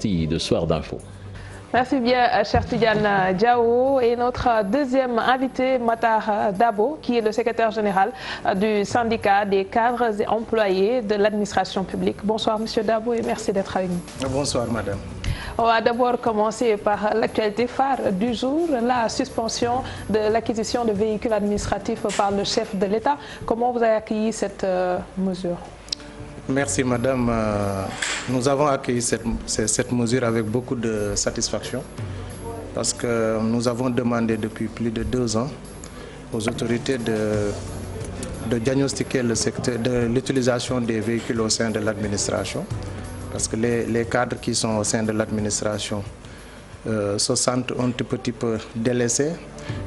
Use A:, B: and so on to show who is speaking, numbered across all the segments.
A: De Soir d'Info.
B: Merci bien, cher Tidiane Diao. Et notre deuxième invité, Matar Dabo, qui est le secrétaire général du syndicat des cadres et employés de l'administration publique. Bonsoir, monsieur Dabo, et merci d'être avec nous.
C: Bonsoir, madame.
B: On va d'abord commencer par l'actualité phare du jour, la suspension de l'acquisition de véhicules administratifs par le chef de l'État. Comment vous avez accueilli cette mesure?
C: Merci, madame. Nous avons accueilli cette mesure avec beaucoup de satisfaction parce que nous avons demandé depuis plus de 2 ans aux autorités de diagnostiquer le secteur de l'utilisation des véhicules au sein de l'administration, parce que les cadres qui sont au sein de l'administration se sentent un petit peu délaissés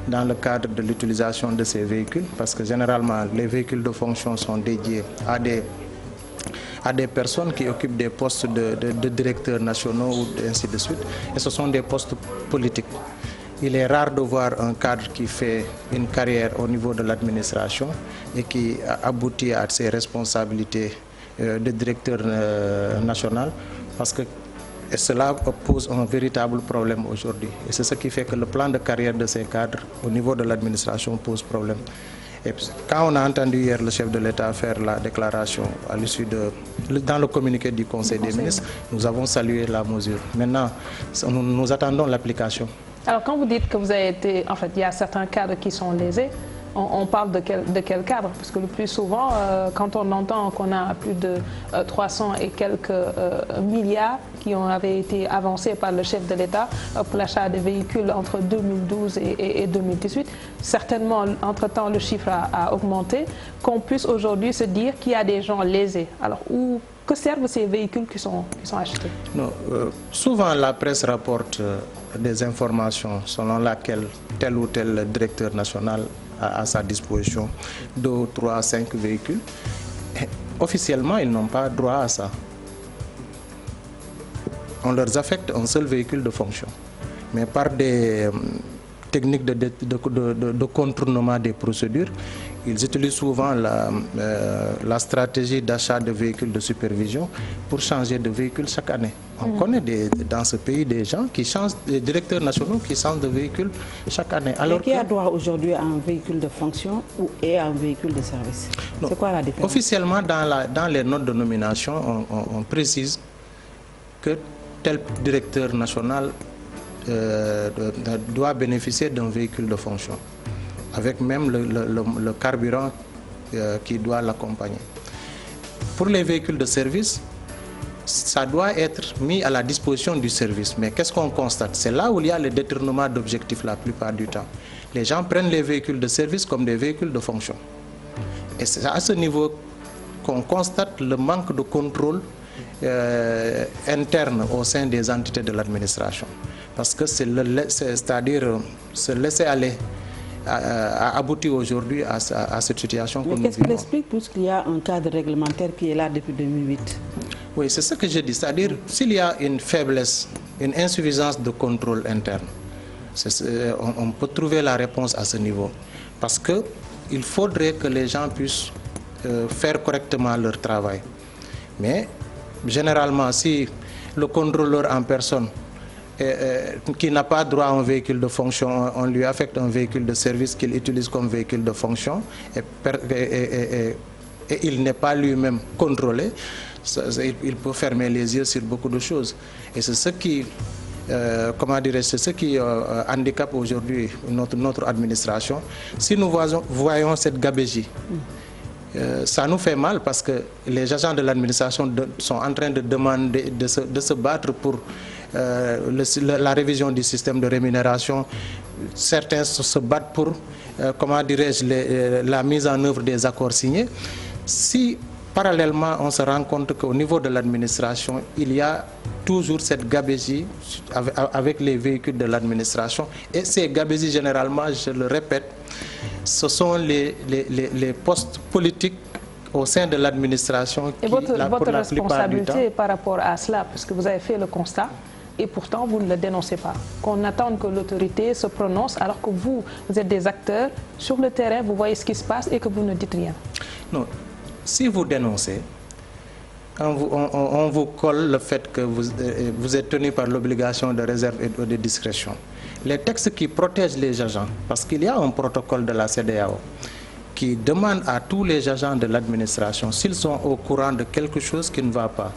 C: dans le cadre de l'utilisation de ces véhicules, parce que généralement les véhicules de fonction sont dédiés à des personnes qui occupent des postes de directeurs nationaux ou ainsi de suite, et ce sont des postes politiques. Il est rare de voir un cadre qui fait une carrière au niveau de l'administration et qui aboutit à ses responsabilités de directeur national, parce que cela pose un véritable problème aujourd'hui. Et c'est ce qui fait que le plan de carrière de ces cadres au niveau de l'administration pose problème. Et quand on a entendu hier le chef de l'État faire la déclaration à l'issue dans le communiqué du Conseil des ministres, nous avons salué la mesure. Maintenant, nous attendons l'application.
B: Alors, quand vous dites que vous avez été, en fait, il y a certains cadres qui sont lésés, on parle de quel cadre? Parce que le plus souvent, quand on entend qu'on a plus de 300 et quelques milliards qui avaient été avancés par le chef de l'État pour l'achat de véhicules entre 2012 et 2018, certainement, entre-temps, le chiffre a augmenté, qu'on puisse aujourd'hui se dire qu'il y a des gens lésés. Alors, que servent ces véhicules qui sont achetés? Non,
C: souvent, la presse rapporte des informations selon laquelle tel ou tel directeur national a à sa disposition 2, 3, 5 véhicules. Et officiellement, ils n'ont pas droit à ça. On leur affecte un seul véhicule de fonction. Mais par des techniques de contournement des procédures, ils utilisent souvent la stratégie d'achat de véhicules de supervision pour changer de véhicule chaque année. On connaît dans ce pays des gens qui changent, des directeurs nationaux qui changent de véhicule chaque année.
D: Alors qui a droit aujourd'hui à un véhicule de fonction et à un véhicule de service? C'est quoi la différence?
C: Officiellement, dans les notes de nomination, on précise que tel directeur national doit bénéficier d'un véhicule de fonction, avec même le carburant qui doit l'accompagner. Pour les véhicules de service, ça doit être mis à la disposition du service. Mais qu'est-ce qu'on constate? C'est là où il y a le détournement d'objectifs la plupart du temps. Les gens prennent les véhicules de service comme des véhicules de fonction. Et c'est à ce niveau qu'on constate le manque de contrôle interne au sein des entités de l'administration. Parce que c'est-à-dire se laisser aller a abouti aujourd'hui à cette situation que nous vivons.
D: Mais qu'est-ce qui l'explique, puisqu'il y a un cadre réglementaire qui est là depuis 2008?
C: Oui, c'est ce que je dis. C'est-à-dire, s'il y a une faiblesse, une insuffisance de contrôle interne, on peut trouver la réponse à ce niveau. Parce qu'il faudrait que les gens puissent faire correctement leur travail. Mais, généralement, si le contrôleur en personne qui n'a pas droit à un véhicule de fonction, on lui affecte un véhicule de service qu'il utilise comme véhicule de fonction et il n'est pas lui-même contrôlé, il peut fermer les yeux sur beaucoup de choses. Et c'est ce qui, c'est ce qui handicape aujourd'hui notre administration. Si nous voyons cette gabegie, ça nous fait mal parce que les agents de l'administration sont en train de demander de se battre pour la révision du système de rémunération. Certains se battent pour, la mise en œuvre des accords signés. Si parallèlement on se rend compte qu'au niveau de l'administration, il y a toujours cette gabegie avec les véhicules de l'administration, et ces gabésies généralement, je le répète, ce sont les postes politiques au sein de l'administration qui,
B: pour la plupart du temps, par rapport à cela, parce que vous avez fait le constat, et pourtant vous ne le dénoncez pas. Qu'on attende que l'autorité se prononce alors que vous êtes des acteurs sur le terrain, vous voyez ce qui se passe et que vous ne dites rien.
C: Non, si vous dénoncez, on vous colle le fait que vous êtes tenu par l'obligation de réserve et de discrétion. Les textes qui protègent les agents, parce qu'il y a un protocole de la CEDEAO qui demande à tous les agents de l'administration, s'ils sont au courant de quelque chose qui ne va pas,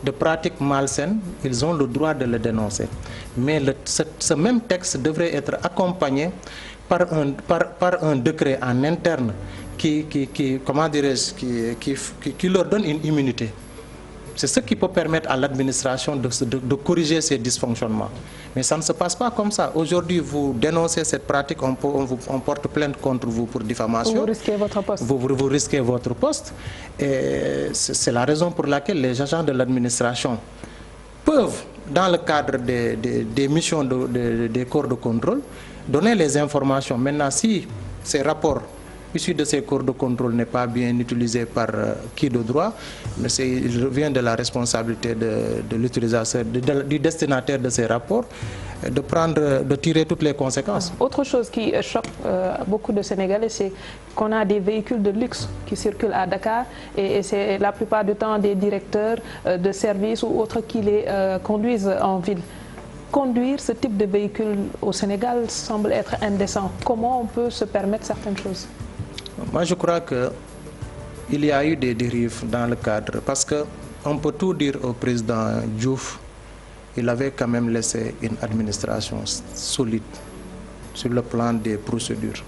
C: de pratiques malsaines, ils ont le droit de le dénoncer. Mais ce même texte devrait être accompagné par un décret en interne qui leur donne une immunité. C'est ce qui peut permettre à l'administration de corriger ces dysfonctionnements. Mais ça ne se passe pas comme ça. Aujourd'hui, vous dénoncez cette pratique, on porte plainte contre vous pour diffamation.
B: Vous risquez votre poste.
C: Vous risquez votre poste. Et c'est la raison pour laquelle les agents de l'administration peuvent, dans le cadre des missions des corps de contrôle, donner les informations. Maintenant, si ces rapports issu de ces corps de contrôle n'est pas bien utilisé par qui de droit, mais il revient de la responsabilité de l'utilisateur, du destinataire de ces rapports, de tirer toutes les conséquences.
B: Autre chose qui choque beaucoup de Sénégalais, c'est qu'on a des véhicules de luxe qui circulent à Dakar et c'est la plupart du temps des directeurs de services ou autres qui les conduisent en ville. Conduire ce type de véhicule au Sénégal semble être indécent. Comment on peut se permettre certaines choses?
C: Moi, je crois qu'il y a eu des dérives dans le cadre, parce qu'on peut tout dire au président Diouf, il avait quand même laissé une administration solide sur le plan des procédures.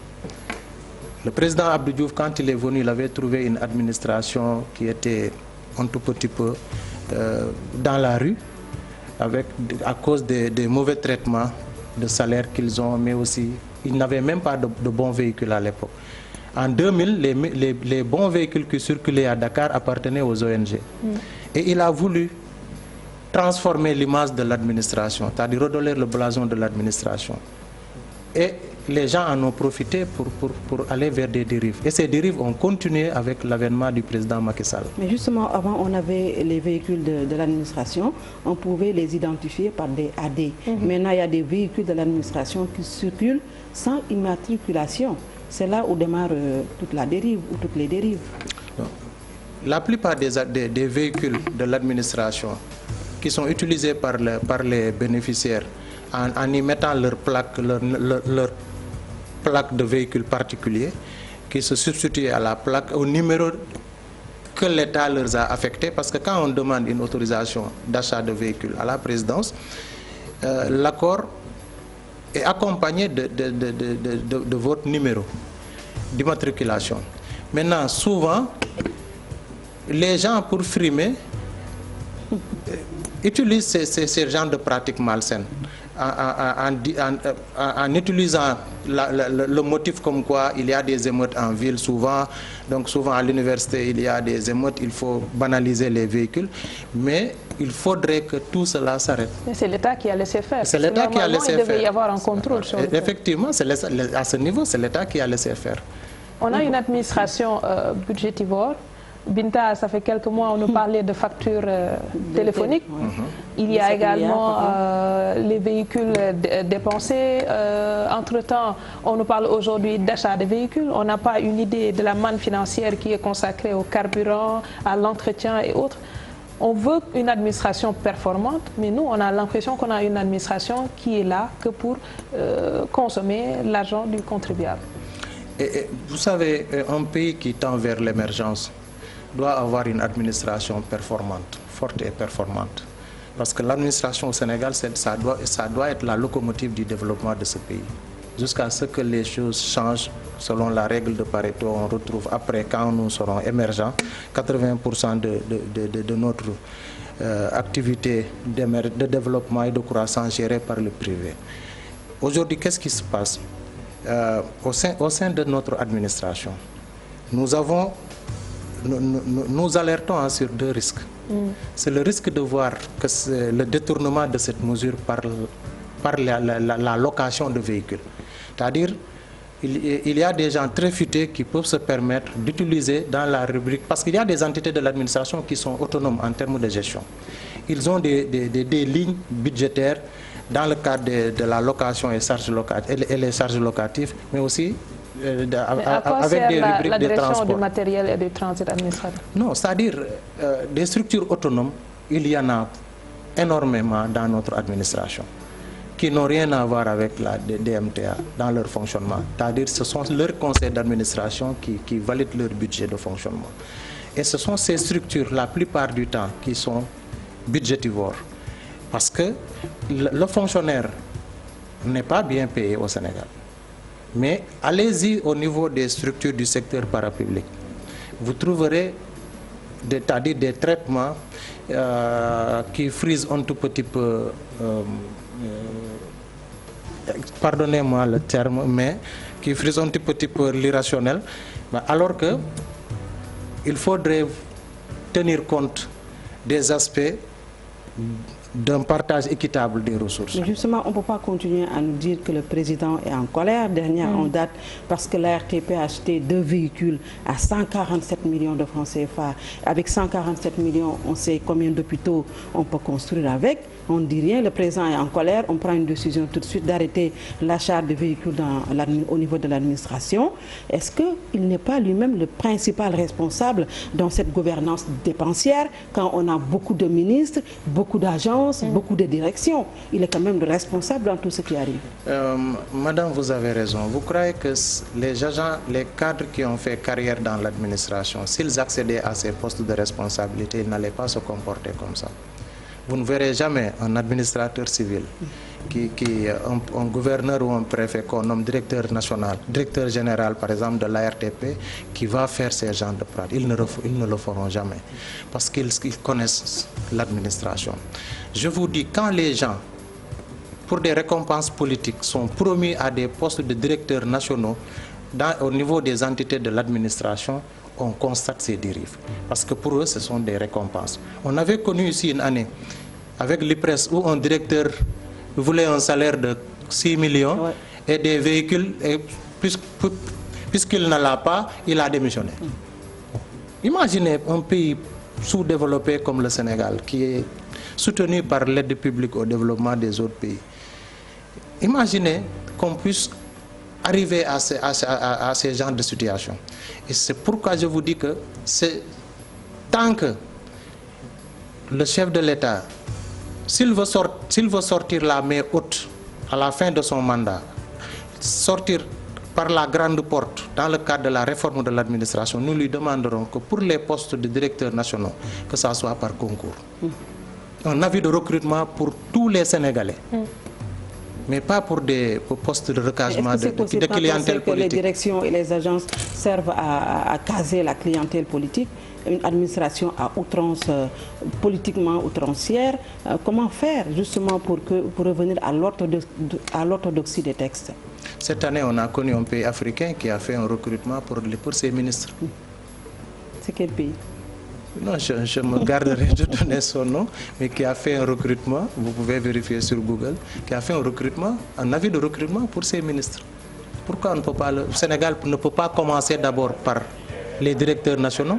C: Le président Abdou Diouf, quand il est venu, il avait trouvé une administration qui était un tout petit peu dans la rue, à cause des mauvais traitements de salaire qu'ils ont, mais aussi, ils n'avaient même pas de bons véhicules à l'époque. En 2000, les bons véhicules qui circulaient à Dakar appartenaient aux ONG. Et il a voulu transformer l'image de l'administration, c'est-à-dire redorer le blason de l'administration. Et les gens en ont profité pour aller vers des dérives. Et ces dérives ont continué avec l'avènement du président Macky Sall.
D: Mais justement, avant, on avait les véhicules de l'administration, on pouvait les identifier par des AD. Maintenant, il y a des véhicules de l'administration qui circulent sans immatriculation. C'est là où démarre toute la dérive ou toutes les dérives.
C: Non. La plupart des véhicules de l'administration qui sont utilisés par les bénéficiaires en y mettant leur plaque de véhicule particulier qui se substitue à la plaque, au numéro que l'État leur a affecté, parce que quand on demande une autorisation d'achat de véhicules à la présidence, l'accord est accompagné de votre numéro d'immatriculation. Maintenant, souvent, les gens, pour frimer, utilisent ces genres de pratiques malsaines en utilisant le motif comme quoi il y a des émeutes en ville souvent. Donc souvent à l'université il y a des émeutes, il faut banaliser les véhicules, mais il faudrait que tout cela s'arrête.
B: Mais c'est l'État qui a laissé faire.
C: C'est l'État qui a laissé faire.
B: Il devait y avoir un contrôle sur le
C: Effectivement, à ce niveau, c'est l'État qui a laissé faire.
B: On a une administration budgétivore. Binta, ça fait quelques mois, on nous parlait de factures téléphoniques. Il y a également les véhicules dépensés. Entre-temps, on nous parle aujourd'hui d'achat de véhicules. On n'a pas une idée de la manne financière qui est consacrée au carburant, à l'entretien et autres. On veut une administration performante, mais nous, on a l'impression qu'on a une administration qui est là que pour consommer l'argent du contribuable.
C: Et vous savez, un pays qui tend vers l'émergence doit avoir une administration performante, forte et performante. Parce que l'administration au Sénégal, ça doit être la locomotive du développement de ce pays. Jusqu'à ce que les choses changent selon la règle de Pareto, on retrouve après, quand nous serons émergents, 80% de notre activité de développement et de croissance gérée par le privé. Aujourd'hui, qu'est-ce qui se passe? Au sein de notre administration, nous alertons sur deux risques. C'est le risque de voir que le détournement de cette mesure par la location de véhicules. C'est-à-dire, il y a des gens très futés qui peuvent se permettre d'utiliser dans la rubrique, parce qu'il y a des entités de l'administration qui sont autonomes en termes de gestion. Ils ont des lignes budgétaires dans le cadre de la location et les charges locatives, mais aussi
B: avec des rubriques de transport. Du matériel et du transit administratif?
C: Non, c'est-à-dire des structures autonomes, il y en a énormément dans notre administration qui n'ont rien à voir avec la DMTA dans leur fonctionnement. C'est-à-dire ce sont leurs conseils d'administration qui valident leur budget de fonctionnement. Et ce sont ces structures, la plupart du temps, qui sont budgétivores. Parce que le fonctionnaire n'est pas bien payé au Sénégal. Mais allez-y au niveau des structures du secteur parapublic. Vous trouverez c'est-à-dire des traitements qui frisent un tout petit peu, pardonnez-moi le terme, mais qui frisent un tout petit peu l'irrationnel, alors que il faudrait tenir compte des aspects d'un partage équitable des ressources.
D: Mais justement, on ne peut pas continuer à nous dire que le président est en colère. Dernière en date, parce que la RTP a acheté 2 véhicules à 147 millions de francs CFA. Avec 147 millions, on sait combien d'hôpitaux on peut construire avec. On ne dit rien, le président est en colère, on prend une décision tout de suite d'arrêter l'achat de véhicules au niveau de l'administration. Est-ce qu'il n'est pas lui-même le principal responsable dans cette gouvernance dépensière quand on a beaucoup de ministres, beaucoup d'agences, beaucoup de directions? Il est quand même le responsable dans tout ce qui arrive.
C: Madame, vous avez raison. Vous croyez que les agents, les cadres qui ont fait carrière dans l'administration, s'ils accédaient à ces postes de responsabilité, ils n'allaient pas se comporter comme ça? Vous ne verrez jamais un administrateur civil, un gouverneur ou un préfet qu'on nomme directeur national, directeur général par exemple de l'ARTP, qui va faire ces genres de pratiques. Ils ne le feront jamais parce qu'ils connaissent l'administration. Je vous dis, quand les gens, pour des récompenses politiques, sont promis à des postes de directeurs nationaux au niveau des entités de l'administration, on constate ces dérives. Parce que pour eux, ce sont des récompenses. On avait connu ici une année avec l'IPRES où un directeur voulait un salaire de 6 millions et des véhicules, et puisqu'il ne l'a pas, il a démissionné. Imaginez un pays sous-développé comme le Sénégal, qui est soutenu par l'aide publique au développement des autres pays. Imaginez qu'on puisse arriver à ces genres de situations. Et c'est pourquoi je vous dis que tant que le chef de l'État, s'il veut sortir la main haute à la fin de son mandat, sortir par la grande porte dans le cadre de la réforme de l'administration, nous lui demanderons que pour les postes de directeurs nationaux, que ça soit par concours. Un avis de recrutement pour tous les Sénégalais. Mais pas pour des postes de recasement de clientèle politique.
D: Que les directions et les agences servent à caser la clientèle politique, une administration à outrance, politiquement outrancière. Comment faire justement pour revenir à l'orthodoxie des textes?
C: Cette année, on a connu un pays africain qui a fait un recrutement pour ses ministres.
D: C'est quel pays?
C: Non, je me garderai de donner son nom, mais qui a fait un recrutement, vous pouvez vérifier sur Google, qui a fait un recrutement, un avis de recrutement pour ses ministres. Pourquoi on ne peut pas, le Sénégal ne peut pas commencer d'abord par les directeurs nationaux?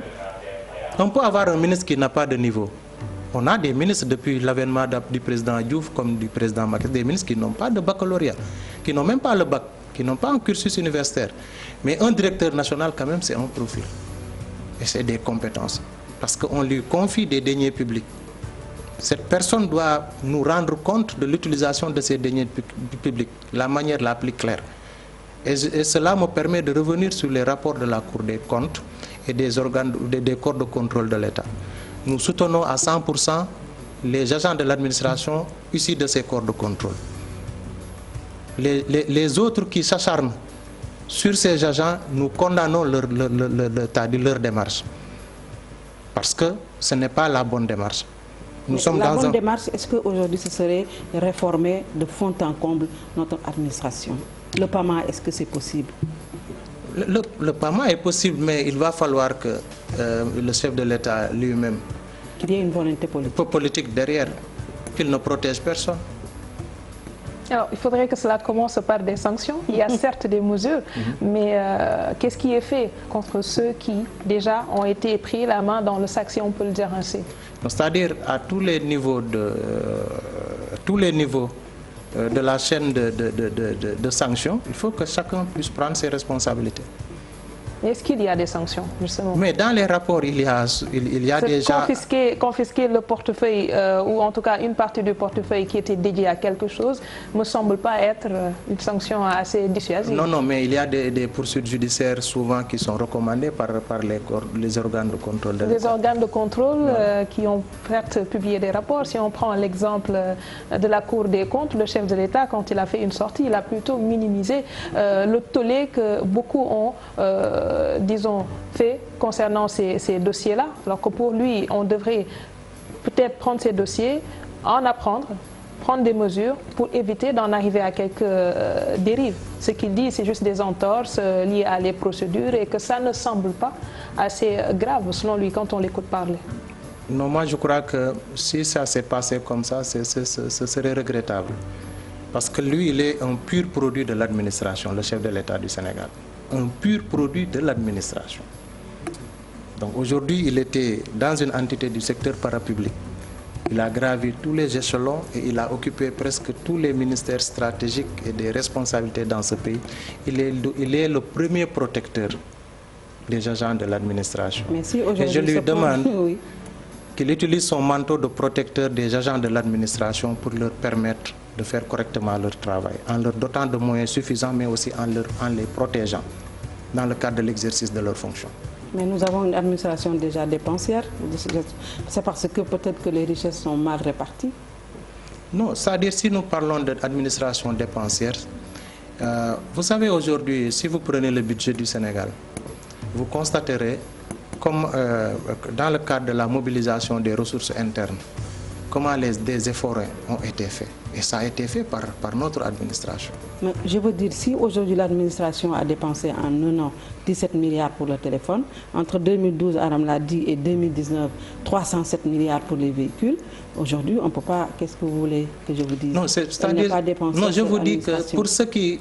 C: On peut avoir un ministre qui n'a pas de niveau. On a des ministres depuis l'avènement du président Diouf comme du président Macky, des ministres qui n'ont pas de baccalauréat, qui n'ont même pas le bac, qui n'ont pas un cursus universitaire. Mais un directeur national, quand même, c'est un profil. Et c'est des compétences. Parce qu'on lui confie des deniers publics. Cette personne doit nous rendre compte de l'utilisation de ces deniers publics, la manière la plus claire. Et cela me permet de revenir sur les rapports de la Cour des comptes et des organes, des corps de contrôle de l'État. Nous soutenons à 100% les agents de l'administration issus de ces corps de contrôle. Les autres qui s'acharnent sur ces agents, nous condamnons leur démarche. Parce que ce n'est pas la bonne démarche.
D: La bonne démarche, est-ce qu'aujourd'hui ce serait réformer de fond en comble notre administration? Le PAMA, est-ce que c'est possible?
C: Le PAMA est possible, mais il va falloir que le chef de l'État lui-même...
D: Qu'il y ait une volonté
C: politique derrière, qu'il ne protège personne.
B: Alors, il faudrait que cela commence par des sanctions. Il y a certes des mesures, mais qu'est-ce qui est fait contre ceux qui, déjà, ont été pris la main dans le sac, si on peut le dire ainsi?
C: C'est-à-dire à tous les niveaux de la chaîne de sanctions, il faut que chacun puisse prendre ses responsabilités.
B: Est-ce qu'il y a des sanctions, justement?
C: Mais dans les rapports, il y a déjà...
B: Confisquer le portefeuille, ou en tout cas une partie du portefeuille qui était dédiée à quelque chose, ne me semble pas être une sanction assez dissuasive.
C: Non, non, mais il y a des poursuites judiciaires souvent qui sont recommandées par les organes de contrôle de l'État.
B: Les organes de contrôle qui ont publié des rapports. Si on prend l'exemple de la Cour des comptes, le chef de l'État, quand il a fait une sortie, il a plutôt minimisé le tollé que beaucoup ont... disons, fait concernant ces dossiers-là, alors que pour lui, on devrait peut-être prendre ces dossiers, en apprendre, prendre des mesures pour éviter d'en arriver à quelques dérives. Ce qu'il dit, c'est juste des entorses liées à les procédures et que ça ne semble pas assez grave, selon lui, quand on l'écoute parler.
C: Non, moi je crois que si ça s'est passé comme ça, ce serait regrettable. Parce que lui, il est un pur produit de l'administration, le chef de l'État du Sénégal. Un pur produit de l'administration. Donc aujourd'hui, il était dans une entité du secteur parapublic. Il a gravi tous les échelons et il a occupé presque tous les ministères stratégiques et des responsabilités dans ce pays. Il est le premier protecteur des agents de l'administration. Et je lui demande qu'il utilise son manteau de protecteur des agents de l'administration pour leur permettre de faire correctement leur travail, en leur dotant de moyens suffisants, mais aussi en les protégeant dans le cadre de l'exercice de leurs fonctions.
D: Mais nous avons une administration déjà dépensière. C'est parce que peut-être que les richesses sont mal réparties?
C: Non, c'est-à-dire si nous parlons d'administration dépensière, vous savez aujourd'hui, si vous prenez le budget du Sénégal, vous constaterez, comme dans le cadre de la mobilisation des ressources internes, comment des efforts ont été faits. Et ça a été fait par notre administration.
D: Mais je veux dire, si aujourd'hui l'administration a dépensé en un an 17 milliards pour le téléphone, entre 2012, Aram l'a dit, et 2019, 307 milliards pour les véhicules, aujourd'hui, on ne peut pas... Qu'est-ce que vous voulez que je vous dise?
C: Non, non, je vous dis que pour ceux qui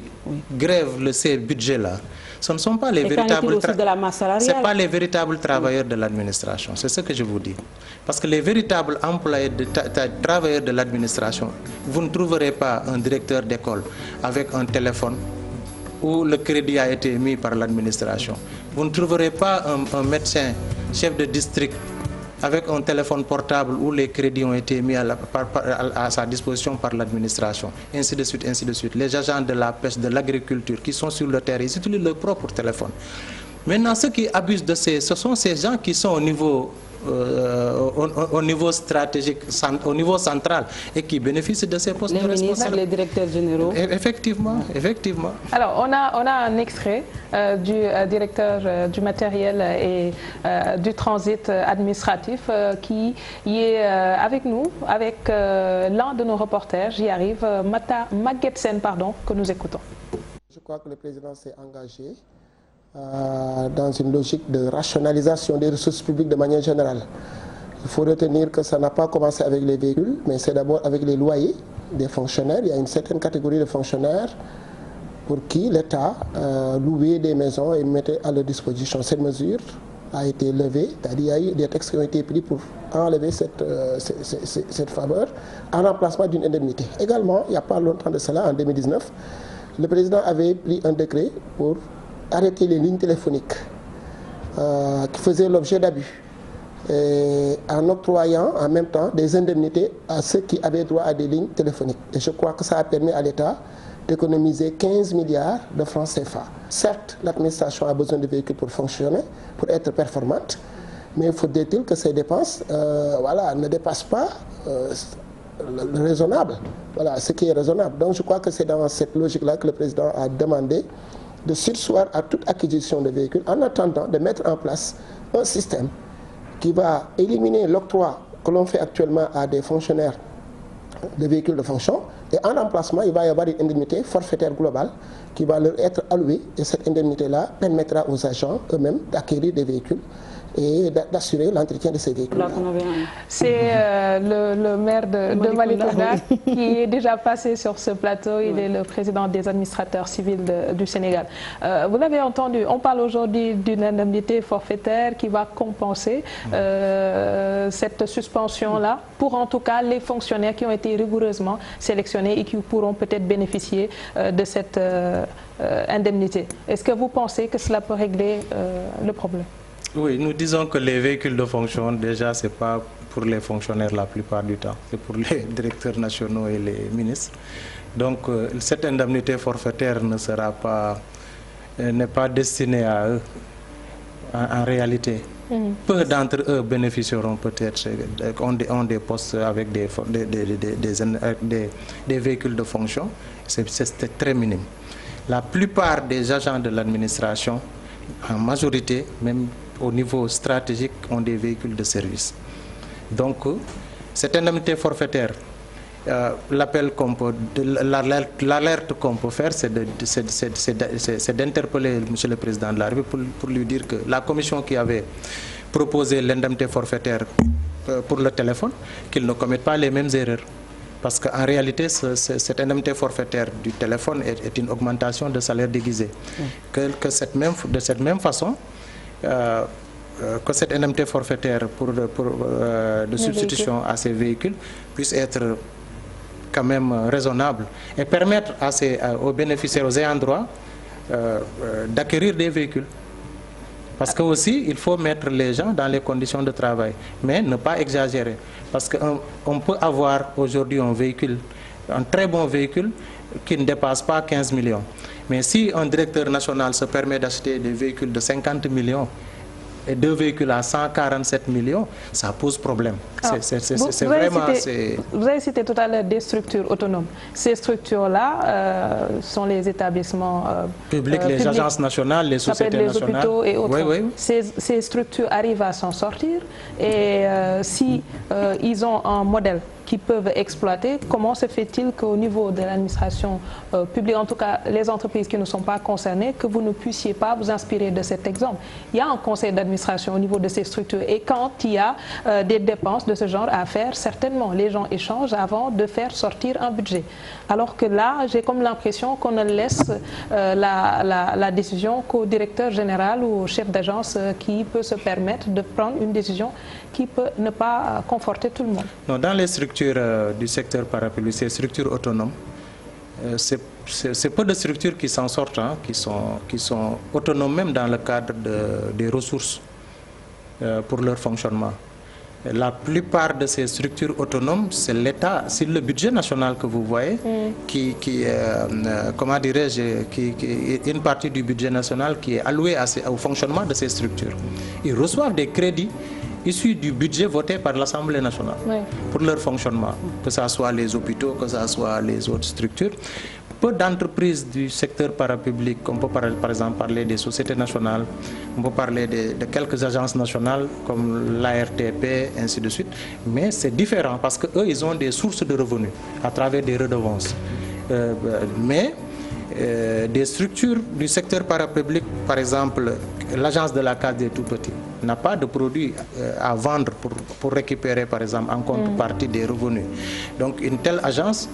C: grèvent ces budgets-là, ce ne sont pas les véritables travailleurs de l'administration. C'est ce que je vous dis. Parce que les véritables employés travailleurs de l'administration, vous ne trouverez pas un directeur d'école avec un téléphone où le crédit a été mis par l'administration. Vous ne trouverez pas un médecin chef de district avec un téléphone portable où les crédits ont été mis à sa disposition par l'administration, ainsi de suite, ainsi de suite. Les agents de la pêche, de l'agriculture qui sont sur le terrain, ils utilisent leur propre téléphone. Maintenant, ceux qui abusent de ce sont ces gens qui sont au niveau stratégique, au niveau central et qui bénéficient de ces postes de responsabilité.
D: Les ministres, les directeurs généraux.
C: Effectivement, effectivement.
B: Alors, on a un extrait du directeur du matériel et du transit administratif qui est avec nous, avec l'un de nos reporters. J'y arrive, Maguette Sène, pardon, que nous écoutons.
A: Je crois que le président s'est engagé dans une logique de rationalisation des ressources publiques de manière générale. Il faut retenir que ça n'a pas commencé avec les véhicules, mais c'est d'abord avec les loyers des fonctionnaires. Il y a une certaine catégorie de fonctionnaires pour qui l'État louait des maisons et mettait à leur disposition. Cette mesure a été levée, c'est-à-dire il y a eu des textes qui ont été pris pour enlever cette faveur en remplacement d'une indemnité. Également, il n'y a pas longtemps de cela, en 2019, le président avait pris un décret pour arrêter les lignes téléphoniques qui faisaient l'objet d'abus, en octroyant en même temps des indemnités à ceux qui avaient droit à des lignes téléphoniques. Et je crois que ça a permis à l'État d'économiser 15 milliards de francs CFA. Certes, l'administration a besoin de véhicules pour fonctionner, pour être performante, mais faudrait-il que ces dépenses ne dépassent pas le raisonnable, ce qui est raisonnable. Donc je crois que c'est dans cette logique-là que le président a demandé de surseoir à toute acquisition de véhicules en attendant de mettre en place un système qui va éliminer l'octroi que l'on fait actuellement à des fonctionnaires de véhicules de fonction, et en remplacement, il va y avoir une indemnité forfaitaire globale qui va leur être allouée, et cette indemnité-là permettra aux agents eux-mêmes d'acquérir des véhicules et d'assurer l'entretien de ces véhicules.
B: C'est le maire de Malicounda qui est déjà passé sur ce plateau. Il est le président des administrateurs civils du Sénégal. Vous l'avez entendu, on parle aujourd'hui d'une indemnité forfaitaire qui va compenser cette suspension-là pour en tout cas les fonctionnaires qui ont été rigoureusement sélectionnés et qui pourront peut-être bénéficier de cette indemnité. Est-ce que vous pensez que cela peut régler le problème?
C: Oui, nous disons que les véhicules de fonction, déjà, ce n'est pas pour les fonctionnaires la plupart du temps, c'est pour les directeurs nationaux et les ministres. Donc, cette indemnité forfaitaire n'est pas destinée à eux, en réalité. Peu d'entre eux bénéficieront peut-être, ont des postes avec des véhicules de fonction, c'est très minime. La plupart des agents de l'administration, en majorité, même au niveau stratégique, ont des véhicules de service. Donc, cette indemnité forfaitaire, l'alerte qu'on peut faire, c'est d'interpeller M. le Président de la République pour lui dire que la commission qui avait proposé l'indemnité forfaitaire pour le téléphone, qu'il ne commette pas les mêmes erreurs. Parce qu'en réalité, cette indemnité forfaitaire du téléphone est une augmentation de salaire déguisé. De cette même façon, que cette indemnité forfaitaire de substitution à ces véhicules puisse être quand même raisonnable et permettre aux bénéficiaires, aux ayants droit, d'acquérir des véhicules. Parce que aussi, il faut mettre les gens dans les conditions de travail, mais ne pas exagérer. Parce qu'on peut avoir aujourd'hui un très bon véhicule qui ne dépasse pas 15 millions. Mais si un directeur national se permet d'acheter des véhicules de 50 millions et 2 véhicules à 147 millions, ça pose problème.
B: Vous avez cité tout à l'heure des structures autonomes. Ces structures-là sont les établissements
C: publics, les agences nationales, les sociétés nationales.
B: Les hôpitaux et autres.
C: Oui.
B: Ces structures arrivent à s'en sortir et si ils ont un modèle qui peuvent exploiter, comment se fait-il qu'au niveau de l'administration publique, en tout cas les entreprises qui ne sont pas concernées, que vous ne puissiez pas vous inspirer de cet exemple? Il y a un conseil d'administration au niveau de ces structures et quand il y a des dépenses de ce genre à faire, certainement les gens échangent avant de faire sortir un budget. Alors que là, j'ai comme l'impression qu'on ne laisse la décision qu'au directeur général ou au chef d'agence qui peut se permettre de prendre une décision qui peut ne pas conforter tout le monde.
C: Non, dans les structures du secteur parapublic, ces structures autonomes, c'est peu de structures qui s'en sortent, hein, qui sont autonomes même dans le cadre des ressources pour leur fonctionnement. La plupart de ces structures autonomes, c'est l'État, c'est le budget national que vous voyez, comment dirais-je, une partie du budget national qui est allouée au fonctionnement de ces structures. Ils reçoivent des crédits issus du budget voté par l'Assemblée nationale pour leur fonctionnement, que ce soit les hôpitaux, que ce soit les autres structures. Peu d'entreprises du secteur parapublic, on peut par exemple parler des sociétés nationales, on peut parler de quelques agences nationales comme l'ARTP, ainsi de suite, mais c'est différent parce qu'eux, ils ont des sources de revenus à travers des redevances. Des structures du secteur parapublic, par exemple, l'agence de la case des tout-petits, n'a pas de produits à vendre pour récupérer, par exemple, en contrepartie des revenus. Donc, une telle agence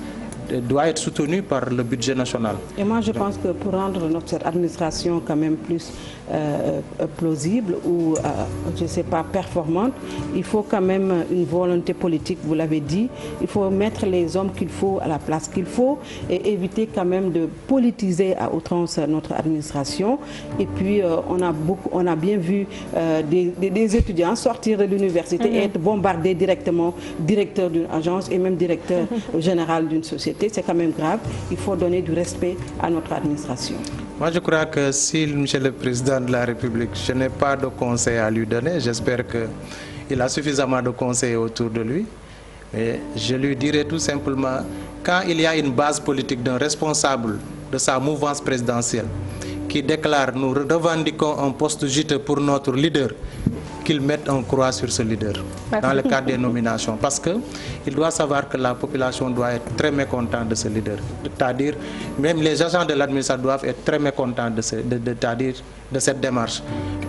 C: doit être soutenue par le budget national.
D: Et moi, je pense que pour rendre notre administration quand même plus plausible ou, je ne sais pas, performante, il faut quand même une volonté politique, vous l'avez dit. Il faut mettre les hommes qu'il faut à la place qu'il faut et éviter quand même de politiser à outrance notre administration. Et puis, on a bien vu des étudiants sortir de l'université et être bombardés directement, directeur d'une agence et même directeur général d'une société. C'est quand même grave. Il faut donner du respect à notre administration.
C: Moi, je crois que si Monsieur le Président de la République, je n'ai pas de conseils à lui donner, j'espère qu'il a suffisamment de conseils autour de lui. Mais je lui dirais tout simplement, quand il y a une base politique d'un responsable de sa mouvance présidentielle qui déclare « Nous revendiquons un poste juteux pour notre leader », qu'il mette un croix sur ce leader dans le cadre des nominations. Parce qu'il doit savoir que la population doit être très mécontente de ce leader. C'est-à-dire, même les agents de l'administration doivent être très mécontents de cette démarche.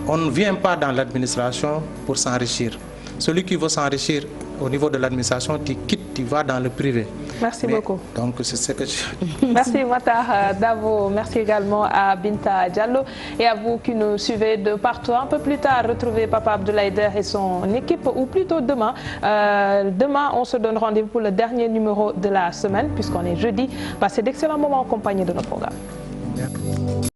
C: On ne vient pas dans l'administration pour s'enrichir. Celui qui veut s'enrichir au niveau de l'administration, tu quittes, tu vas dans le privé.
B: Merci beaucoup.
C: Donc c'est ce que je...
B: Merci Matar Davo, merci également à Binta Diallo et à vous qui nous suivez de partout. Un peu plus tard, retrouvez Papa Abdoulaye Der et son équipe, ou plutôt demain. Demain, on se donne rendez-vous pour le dernier numéro de la semaine, puisqu'on est jeudi. Passez d'excellents moments en compagnie de nos programmes. Merci.